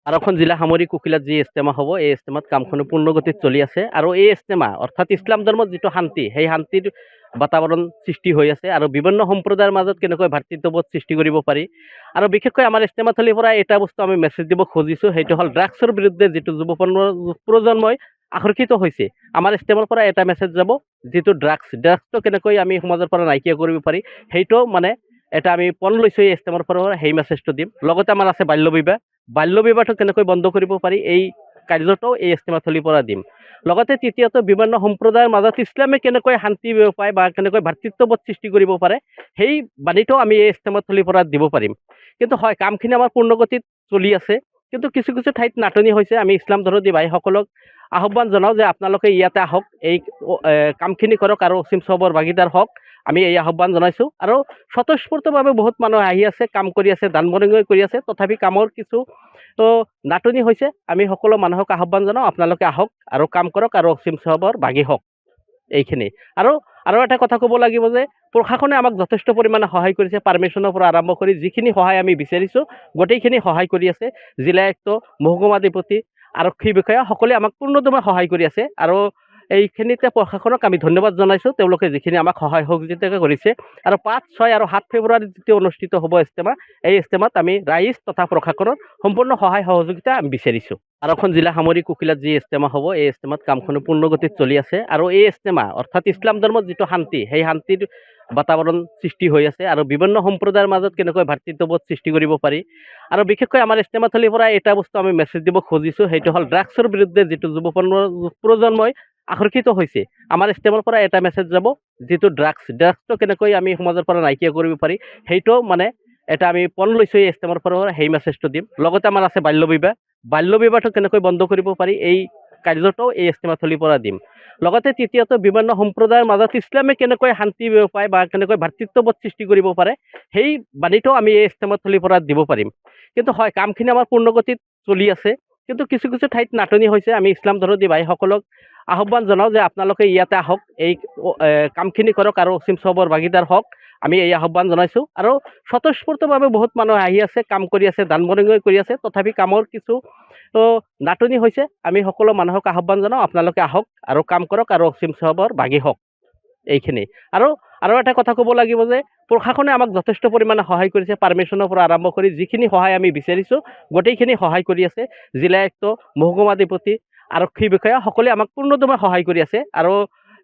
আৰক্ষণ জিলা সামৰিক কুকিলাত যি ইস্তেমা হ'ব এই ইস্তেমাত কামখিনি পূৰ্ণগতিত চলি আছে আৰু এই ইস্তেমা অৰ্থাৎ ইছলাম ধৰ্মত যিটো শান্তি সেই শান্তিৰ বাতাবৰণ সৃষ্টি হৈ আছে আৰু বিভিন্ন সম্প্ৰদায়ৰ মাজত কেনেকৈ ভাতৃত্ববোধ সৃষ্টি কৰিব পাৰি আৰু বিশেষকৈ আমাৰ ইস্তেমাথলীৰ পৰা এটা বস্তু আমি মেছেজ দিব খুজিছোঁ, সেইটো হ'ল ড্ৰাগছৰ বিৰুদ্ধে যিটো প্ৰজন্মই আকৰ্ষিত হৈছে। আমাৰ ইস্তেমাৰ পৰা এটা মেছেজ যাব, যিটো ড্ৰাগছটো কেনেকৈ আমি সমাজৰ পৰা নাইকিয়া কৰিব পাৰি সেইটো মানে এটা আমি পণ লৈছোঁ এই ইস্তেমাৰ পৰা সেই মেছেজটো দিম। লগতে আমাৰ আছে বাল্য বিবাহটো কেনেকৈ বন্ধ কৰিব পাৰি এই কাৰ্যটো এই ইস্তেমাথলীৰ পৰা দিম। লগতে তৃতীয়তে বিভিন্ন সম্প্ৰদায়ৰ মাজত ইছলামে কেনেকৈ শান্তি পায় বা কেনেকৈ ভাতৃত্ববোধ সৃষ্টি কৰিব পাৰে সেই বাণীটো আমি এই ইস্তেমাথলীৰ পৰা দিব পাৰিম। কিন্তু হয়, কামখিনি আমাৰ পূৰ্ণগতিত চলি আছে, কিন্তু কিছু কিছু ঠাইত নাটনি হৈছে। আমি ইছলাম ধৰ্মী ভাইসকলক আহ্বান জনাওঁ যে আপোনালোকে ইয়াতে আহক, এই কামখিনি কৰক আৰু অসীম সবৰ ভাগিদাৰ হওক। আমি এই আহ্বান জনাইছোঁ আৰু স্বতঃস্ফূৰ্তভাৱে বহুত মানুহ আহি আছে, কাম কৰি আছে, দান বৰঙণি কৰি আছে। তথাপি কামৰ কিছু নাটনি হৈছে। আমি সকলো মানুহক আহ্বান জনাওঁ, আপোনালোকে আহক আৰু কাম কৰক আৰু অসীম সবৰ ভাগি হওক। এইখিনি আৰু এটা কথা ক'ব লাগিব যে প্ৰশাসনে আমাক যথেষ্ট পৰিমাণে সহায় কৰিছে। পাৰ্মিশ্যনৰ পৰা আৰম্ভ কৰি যিখিনি সহায় আমি বিচাৰিছোঁ গোটেইখিনি সহায় কৰি আছে। জিলা আয়ুক্ত, মহকুমাধিপতি, আৰক্ষী বিষয়া সকলোৱে আমাক পূৰ্ণদমে সহায় কৰি আছে আৰু এইখিনিতে প্ৰশাসনক আমি ধন্যবাদ জনাইছোঁ, তেওঁলোকে যিখিনি আমাক সহায় সহযোগিতা কৰিছে। আৰু 5, 6 আৰু 7 ফেব্ৰুৱাৰীত যেতিয়া অনুষ্ঠিত হ'ব ইস্তেমা, এই ইস্তেমাত আমি ৰাইজ তথা প্ৰশাসনৰ সম্পূৰ্ণ সহায় সহযোগিতা আমি বিচাৰিছোঁ। আৰক্ষণ জিলা সামৰিক কুকিলাত যি ইস্তেমা হ'ব এই ইস্তেমাত কামখিনি পূৰ্ণগতিত চলি আছে আৰু এই ইস্তেমা অৰ্থাৎ ইছলাম ধৰ্মত যিটো শান্তি সেই শান্তিৰ বাতাবৰণ সৃষ্টি হৈ আছে আৰু বিভিন্ন সম্প্ৰদায়ৰ মাজত কেনেকৈ ভাতৃত্ববোধ সৃষ্টি কৰিব পাৰি আৰু বিশেষকৈ আমাৰ ইস্তেমাথলীৰ পৰা এটা বস্তু আমি মেছেজ দিব খুজিছোঁ, সেইটো হ'ল ড্ৰাগছৰ বিৰুদ্ধে যিটো প্ৰজন্মই আকৰ্ষিত হৈছে। আমাৰ ইস্তেমাৰ পৰা এটা মেছেজ যাব, যিটো ড্ৰাগছটো কেনেকৈ আমি সমাজৰ পৰা নাইকিয়া কৰিব পাৰি সেইটো মানে এটা আমি পণ লৈছোঁ এই ইস্তেমাৰ পৰা সেই মেছেজটো দিম। লগতে আমাৰ আছে বাল্য বিবাহটো কেনেকৈ বন্ধ কৰিব পাৰি এই কাৰ্যটো এই ইস্তেমাথলীৰ পৰা দিম। লগতে তৃতীয়তে বিভিন্ন সম্প্ৰদায়ৰ মাজত ইছলামে কেনেকৈ শান্তি পায় বা কেনেকৈ ভাতৃত্ববোধ সৃষ্টি কৰিব পাৰে সেই বাণীটো আমি এই ইস্তেমাথলীৰ পৰা দিব পাৰিম। কিন্তু হয়, কামখিনি আমাৰ পূৰ্ণগতিত চলি আছে, কিন্তু কিছু কিছু ঠাইত নাটনি হৈছে। আমি ইছলাম ধৰ্মী ভাইসকলক আহ্বান জনাওঁ যে আপোনালোকে ইয়াতে আহক, এই কামখিনি কৰক আৰু অসীম সবৰ ভাগিদাৰ হওক। আমি এই আহ্বান জনাইছোঁ আৰু স্বতঃস্ফূৰ্তভাৱে বহুত মানুহ আহি আছে, কাম কৰি আছে, দান বৰঙণি কৰি আছে। তথাপি কামৰ কিছু নাটনি হৈছে। আমি সকলো মানুহক আহ্বান জনাওঁ, আপোনালোকে আহক আৰু কাম কৰক আৰু অসীম সবৰ ভাগি হওক। এইখিনি আৰু এটা কথা ক'ব লাগিব যে প্ৰশাসনে আমাক যথেষ্ট পৰিমাণে সহায় কৰিছে। পাৰ্মিশ্যনৰ পৰা আৰম্ভ কৰি যিখিনি সহায় আমি বিচাৰিছোঁ গোটেইখিনি সহায় কৰি আছে। জিলা আয়ুক্ত, মহকুমাধিপতি, আৰক্ষী বিষয়া সকলোৱে আমাক পূৰ্ণদমে সহায় কৰি আছে আৰু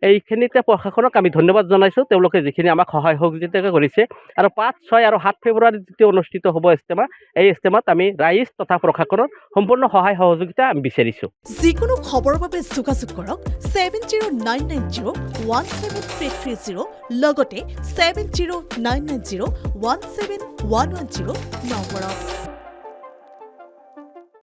এইখিনিতে প্ৰশাসনক আমি ধন্যবাদ জনাইছোঁ, তেওঁলোকে যিখিনি আমাক সহায় সহযোগিতা কৰিছে। আৰু 5, 6 আৰু 7 ফেব্ৰুৱাৰীত যেতিয়া অনুষ্ঠিত হ'ব ইস্তেমা, এই ইস্তেমাত আমি ৰাইজ তথা প্ৰশাসনৰ সম্পূৰ্ণ সহায় সহযোগিতা আমি বিচাৰিছোঁ। যিকোনো খবৰৰ বাবে যোগাযোগ কৰক 7099017330 লগতে 7099017110 নম্বৰত।